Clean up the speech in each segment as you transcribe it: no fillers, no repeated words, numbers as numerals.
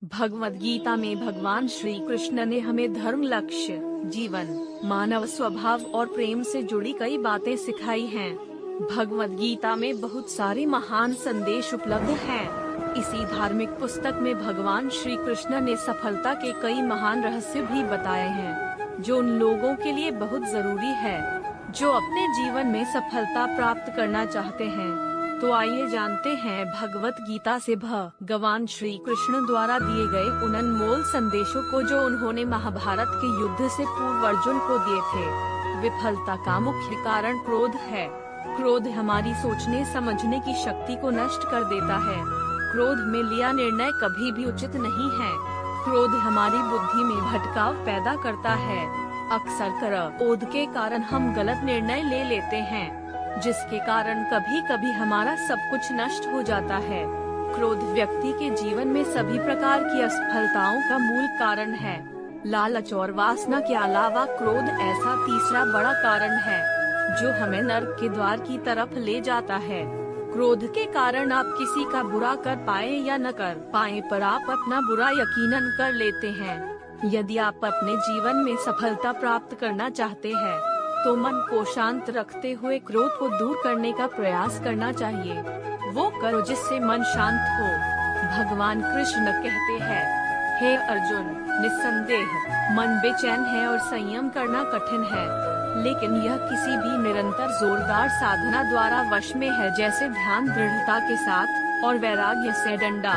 भगवद गीता में भगवान श्री कृष्ण ने हमें धर्म, लक्ष्य, जीवन, मानव स्वभाव और प्रेम से जुड़ी कई बातें सिखाई हैं। भगवद गीता में बहुत सारे महान संदेश उपलब्ध हैं। इसी धार्मिक पुस्तक में भगवान श्री कृष्ण ने सफलता के कई महान रहस्य भी बताए हैं, जो उन लोगों के लिए बहुत जरूरी है जो अपने जीवन में सफलता प्राप्त करना चाहते हैं। तो आइए जानते हैं भगवत गीता से भगवान श्री कृष्ण द्वारा दिए गए उन अनमोल संदेशों को जो उन्होंने महाभारत के युद्ध से पूर्व अर्जुन को दिए थे। विफलता का मुख्य कारण क्रोध है। क्रोध हमारी सोचने समझने की शक्ति को नष्ट कर देता है। क्रोध में लिया निर्णय कभी भी उचित नहीं है। क्रोध हमारी बुद्धि में भटकाव पैदा करता है। अक्सर क्रोध के कारण हम गलत निर्णय ले लेते हैं, जिसके कारण कभी कभी हमारा सब कुछ नष्ट हो जाता है। क्रोध व्यक्ति के जीवन में सभी प्रकार की असफलताओं का मूल कारण है। लालच और वासना के अलावा क्रोध ऐसा तीसरा बड़ा कारण है जो हमें नर्क के द्वार की तरफ ले जाता है। क्रोध के कारण आप किसी का बुरा कर पाए या न कर पाए, पर आप अपना बुरा यकीनन कर लेते हैं। यदि आप अपने जीवन में सफलता प्राप्त करना चाहते हैं तो मन को शांत रखते हुए क्रोध को दूर करने का प्रयास करना चाहिए। वो करो जिससे मन शांत हो। भगवान कृष्ण कहते हैं, हे अर्जुन, निस्संदेह मन बेचैन है और संयम करना कठिन है, लेकिन यह किसी भी निरंतर जोरदार साधना द्वारा वश में है, जैसे ध्यान दृढ़ता के साथ और वैराग्य से डंडा।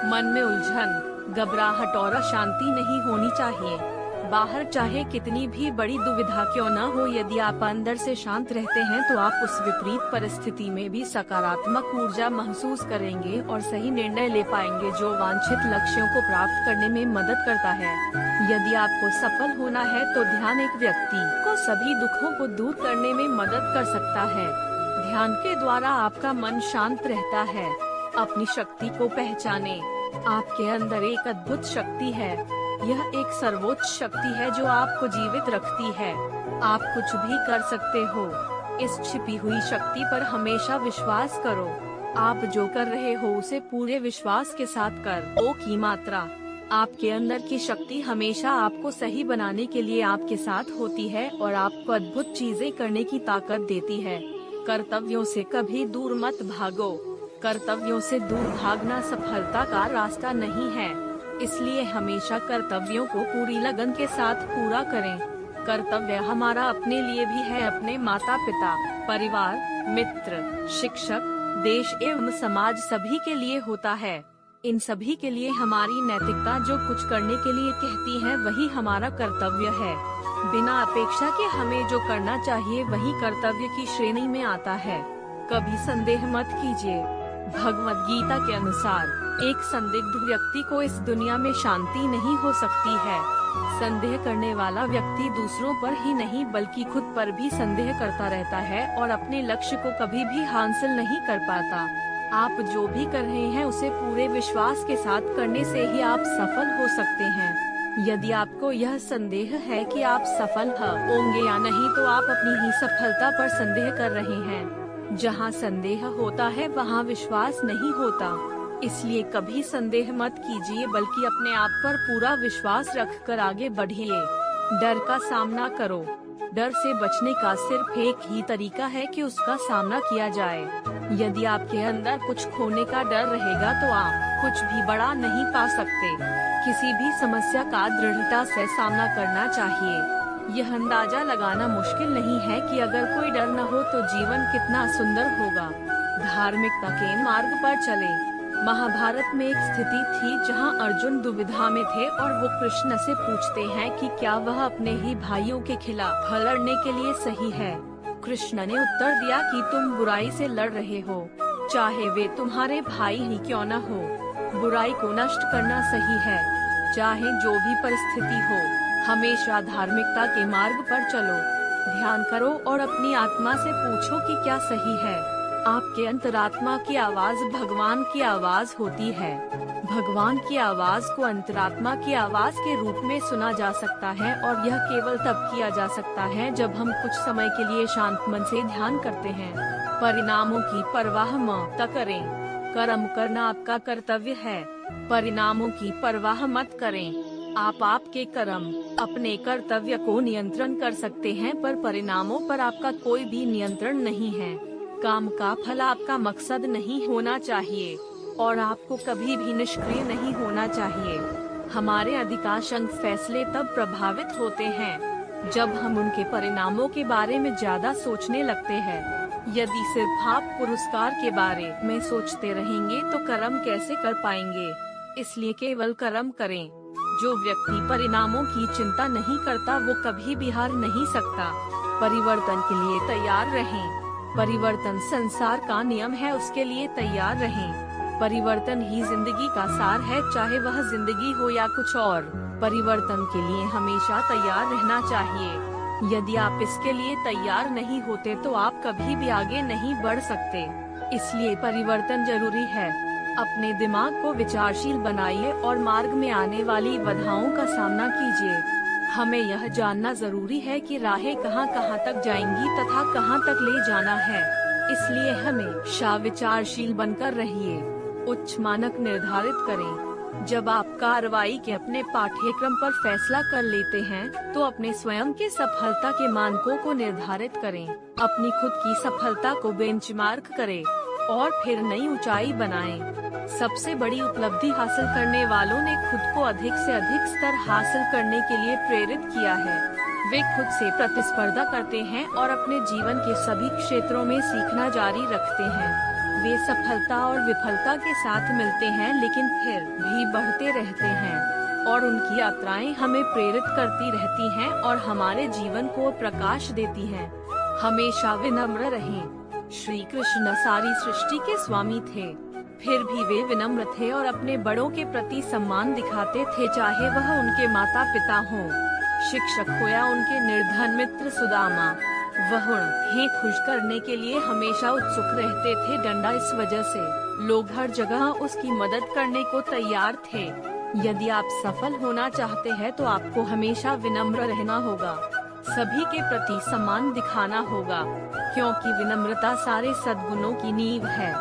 मन में उलझन, घबराहट और अशांति नहीं होनी चाहिए। बाहर चाहे कितनी भी बड़ी दुविधा क्यों न हो, यदि आप अंदर से शांत रहते हैं तो आप उस विपरीत परिस्थिति में भी सकारात्मक ऊर्जा महसूस करेंगे और सही निर्णय ले पाएंगे, जो वांछित लक्ष्यों को प्राप्त करने में मदद करता है। यदि आपको सफल होना है तो ध्यान एक व्यक्ति को सभी दुखों को दूर करने में मदद कर सकता है। ध्यान के द्वारा आपका मन शांत रहता है। अपनी शक्ति को पहचाने। आपके अंदर एक अद्भुत शक्ति है। यह एक सर्वोच्च शक्ति है जो आपको जीवित रखती है। आप कुछ भी कर सकते हो। इस छिपी हुई शक्ति पर हमेशा विश्वास करो। आप जो कर रहे हो उसे पूरे विश्वास के साथ कर। ओ की मात्रा। आपके अंदर की शक्ति हमेशा आपको सही बनाने के लिए आपके साथ होती है और आपको अद्भुत चीजें करने की ताकत देती है। कर्तव्यों से कभी दूर मत भागो। कर्तव्यों से दूर भागना सफलता का रास्ता नहीं है, इसलिए हमेशा कर्तव्यों को पूरी लगन के साथ पूरा करें। कर्तव्य हमारा अपने लिए भी है, अपने माता पिता, परिवार, मित्र, शिक्षक, देश एवं समाज सभी के लिए होता है। इन सभी के लिए हमारी नैतिकता जो कुछ करने के लिए कहती है वही हमारा कर्तव्य है। बिना अपेक्षा के हमें जो करना चाहिए वही कर्तव्य की श्रेणी में आता है। कभी संदेह मत कीजिए। भगवद गीता के अनुसार एक संदिग्ध व्यक्ति को इस दुनिया में शांति नहीं हो सकती है। संदेह करने वाला व्यक्ति दूसरों पर ही नहीं बल्कि खुद पर भी संदेह करता रहता है और अपने लक्ष्य को कभी भी हासिल नहीं कर पाता। आप जो भी कर रहे हैं उसे पूरे विश्वास के साथ करने से ही आप सफल हो सकते हैं। यदि आपको यह संदेह है कि आप सफल होंगे या नहीं तो आप अपनी ही सफलता पर संदेह कर रहे हैं। जहाँ संदेह होता है वहाँ विश्वास नहीं होता, इसलिए कभी संदेह मत कीजिए बल्कि अपने आप पर पूरा विश्वास रखकर आगे बढ़िए। डर का सामना करो। डर से बचने का सिर्फ एक ही तरीका है कि उसका सामना किया जाए। यदि आपके अंदर कुछ खोने का डर रहेगा तो आप कुछ भी बड़ा नहीं पा सकते। किसी भी समस्या का दृढ़ता से सामना करना चाहिए। यह अंदाजा लगाना मुश्किल नहीं है कि अगर कोई डर न हो तो जीवन कितना सुंदर होगा। धार्मिकता के मार्ग पर चले। महाभारत में एक स्थिति थी जहां अर्जुन दुविधा में थे और वो कृष्ण से पूछते हैं कि क्या वह अपने ही भाइयों के खिलाफ लड़ने के लिए सही है। कृष्ण ने उत्तर दिया कि तुम बुराई से लड़ रहे हो, चाहे वे तुम्हारे भाई ही क्यों न हो। बुराई को नष्ट करना सही है, चाहे जो भी परिस्थिति हो। हमेशा धार्मिकता के मार्ग पर चलो। ध्यान करो और अपनी आत्मा से पूछो कि क्या सही है। आपके अंतरात्मा की आवाज भगवान की आवाज होती है। भगवान की आवाज को अंतरात्मा की आवाज के रूप में सुना जा सकता है और यह केवल तब किया जा सकता है जब हम कुछ समय के लिए शांत मन से ध्यान करते हैं। परिणामों की परवाह मत करें। कर्म करना आपका कर्तव्य है। परिणामों की परवाह मत करें। आप आपके कर्म, अपने कर्तव्य को नियंत्रण कर सकते हैं, पर परिणामों पर आपका कोई भी नियंत्रण नहीं है। काम का फल आपका मकसद नहीं होना चाहिए और आपको कभी भी निष्क्रिय नहीं होना चाहिए। हमारे अधिकांश फैसले तब प्रभावित होते हैं जब हम उनके परिणामों के बारे में ज्यादा सोचने लगते हैं। यदि सिर्फ आप पुरस्कार के बारे में सोचते रहेंगे तो कर्म कैसे कर पाएंगे। इसलिए केवल कर्म करें। जो व्यक्ति परिणामों की चिंता नहीं करता वो कभी भी हार नहीं सकता। परिवर्तन के लिए तैयार रहें। परिवर्तन संसार का नियम है, उसके लिए तैयार रहें। परिवर्तन ही जिंदगी का सार है, चाहे वह जिंदगी हो या कुछ और। परिवर्तन के लिए हमेशा तैयार रहना चाहिए। यदि आप इसके लिए तैयार नहीं होते तो आप कभी भी आगे नहीं बढ़ सकते। इसलिए परिवर्तन जरूरी है। अपने दिमाग को विचारशील बनाइए और मार्ग में आने वाली बाधाओं का सामना कीजिए। हमें यह जानना जरूरी है कि राहें कहां कहां तक जाएंगी तथा कहां तक ले जाना है। इसलिए हमेशा विचारशील बनकर रहिए। उच्च मानक निर्धारित करें। जब आप कार्रवाई के अपने पाठ्यक्रम पर फैसला कर लेते हैं तो अपने स्वयं के सफलता के मानकों को निर्धारित करें। अपनी खुद की सफलता को बेंचमार्क करें और फिर नई ऊंचाई बनाएं। सबसे बड़ी उपलब्धि हासिल करने वालों ने खुद को अधिक से अधिक स्तर हासिल करने के लिए प्रेरित किया है। वे खुद से प्रतिस्पर्धा करते हैं और अपने जीवन के सभी क्षेत्रों में सीखना जारी रखते हैं। वे सफलता और विफलता के साथ मिलते हैं लेकिन फिर भी बढ़ते रहते हैं और उनकी यात्राएं हमें प्रेरित करती रहती हैं और हमारे जीवन को प्रकाश देती हैं। हमेशा विनम्र रहें। श्री कृष्ण सारी सृष्टि के स्वामी थे, फिर भी वे विनम्र थे और अपने बड़ों के प्रति सम्मान दिखाते थे, चाहे वह उनके माता पिता हों, शिक्षक हो या उनके निर्धन मित्र सुदामा। वह उन्हें खुश करने के लिए हमेशा उत्सुक रहते थे। डंडा इस वजह से लोग हर जगह उसकी मदद करने को तैयार थे। यदि आप सफल होना चाहते हैं तो आपको हमेशा विनम्र रहना होगा। सभी के प्रति सम्मान दिखाना होगा, क्योंकि विनम्रता सारे सद्गुणों की नींव है।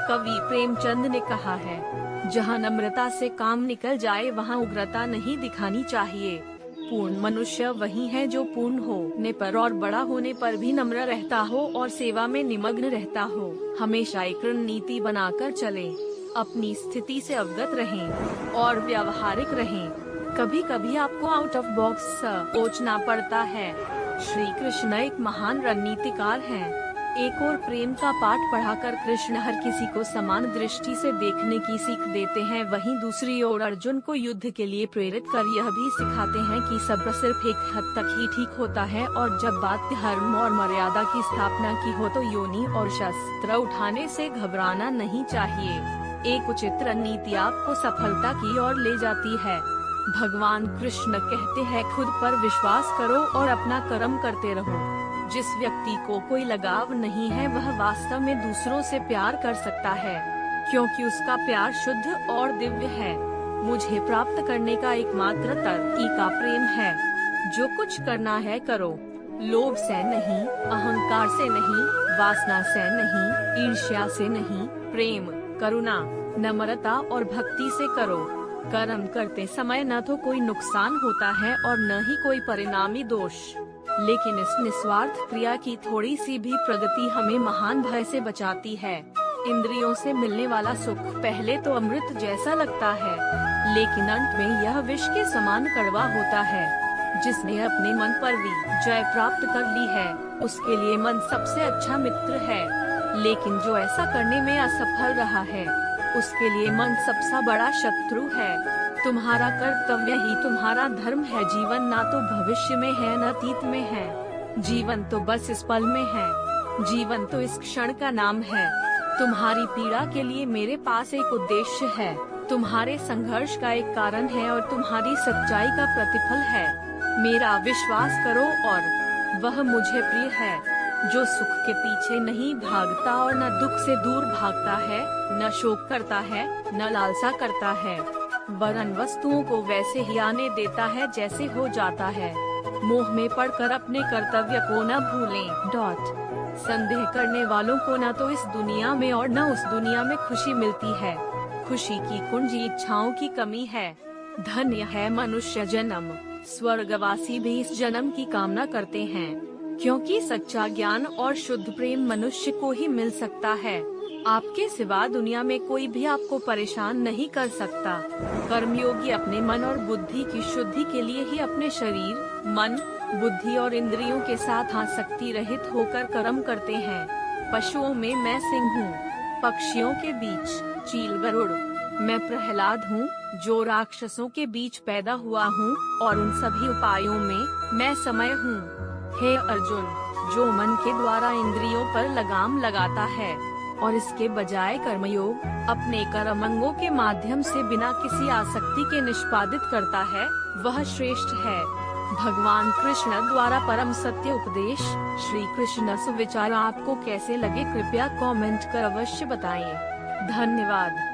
कवि प्रेमचंद ने कहा है, जहाँ नम्रता से काम निकल जाए वहाँ उग्रता नहीं दिखानी चाहिए। पूर्ण मनुष्य वही है जो पूर्ण होने पर और बड़ा होने पर भी नम्र रहता हो और सेवा में निमग्न रहता हो। हमेशा एक रणनीति बनाकर चलें, अपनी स्थिति से अवगत रहें और व्यावहारिक रहें। कभी कभी आपको आउट ऑफ बॉक्स सोचना पड़ता है। श्री कृष्ण एक महान रणनीतिकार हैं। एक और प्रेम का पाठ पढ़ाकर कृष्ण हर किसी को समान दृष्टि से देखने की सीख देते हैं, वहीं दूसरी ओर अर्जुन को युद्ध के लिए प्रेरित कर यह भी सिखाते हैं कि सब्र सिर्फ एक हद तक ही ठीक होता है और जब बात धर्म और मर्यादा की स्थापना की हो तो योनि और शस्त्र उठाने से घबराना नहीं चाहिए। एक उचित रणनीति आपको सफलता की ओर ले जाती है। भगवान कृष्ण कहते हैं, खुद पर विश्वास करो और अपना कर्म करते रहो। जिस व्यक्ति को कोई लगाव नहीं है वह वास्तव में दूसरों से प्यार कर सकता है, क्योंकि उसका प्यार शुद्ध और दिव्य है। मुझे प्राप्त करने का एकमात्र तरीका प्रेम है। जो कुछ करना है करो, लोभ से नहीं, अहंकार से नहीं, वासना से नहीं, ईर्ष्या से नहीं, प्रेम, करुणा, नम्रता और भक्ति से करो। कर्म करते समय न तो कोई नुकसान होता है और न ही कोई परिणामी दोष, लेकिन इस निस्वार्थ क्रिया की थोड़ी सी भी प्रगति हमें महान भय से बचाती है। इंद्रियों से मिलने वाला सुख पहले तो अमृत जैसा लगता है, लेकिन अंत में यह विष के समान कड़वा होता है। जिसने अपने मन पर विजय प्राप्त कर ली है, उसके लिए मन सबसे अच्छा मित्र है, लेकिन जो ऐसा करने में असफल रहा है, उसके लिए मन सबसे बड़ा शत्रु है। तुम्हारा कर्तव्य ही तुम्हारा धर्म है। जीवन ना तो भविष्य में है न अतीत में है। जीवन तो बस इस पल में है। जीवन तो इस क्षण का नाम है। तुम्हारी पीड़ा के लिए मेरे पास एक उद्देश्य है, तुम्हारे संघर्ष का एक कारण है और तुम्हारी सच्चाई का प्रतिफल है। मेरा विश्वास करो और वह मुझे प्रिय है। जो सुख के पीछे नहीं भागता और न दुख से दूर भागता है, न शोक करता है, न लालसा करता है, वरन वस्तुओं को वैसे ही आने देता है जैसे हो जाता है। मोह में पड़कर अपने कर्तव्य को न भूलें। संदेह करने वालों को न तो इस दुनिया में और न उस दुनिया में खुशी मिलती है। खुशी की कुंजी इच्छाओं की कमी है। धन्य है मनुष्य जन्म, स्वर्गवासी भी इस जन्म की कामना करते हैं, क्योंकि सच्चा ज्ञान और शुद्ध प्रेम मनुष्य को ही मिल सकता है। आपके सिवा दुनिया में कोई भी आपको परेशान नहीं कर सकता। कर्मयोगी अपने मन और बुद्धि की शुद्धि के लिए ही अपने शरीर, मन, बुद्धि और इंद्रियों के साथ आसक्ति रहित होकर कर्म करते हैं। पशुओं में मैं सिंह हूँ, पक्षियों के बीच चील गरुड़। मैं प्रहलाद हूँ, जो राक्षसों के बीच पैदा हुआ हूँ, और उन सभी उपायों में मैं समय हूँ। हे अर्जुन, जो मन के द्वारा इंद्रियों पर लगाम लगाता है और इसके बजाय कर्मयोग अपने कर्मंगों के माध्यम से बिना किसी आसक्ति के निष्पादित करता है, वह श्रेष्ठ है। भगवान कृष्ण द्वारा परम सत्य उपदेश। श्री कृष्ण सुविचार आपको कैसे लगे, कृपया कमेंट कर अवश्य बताएं। धन्यवाद।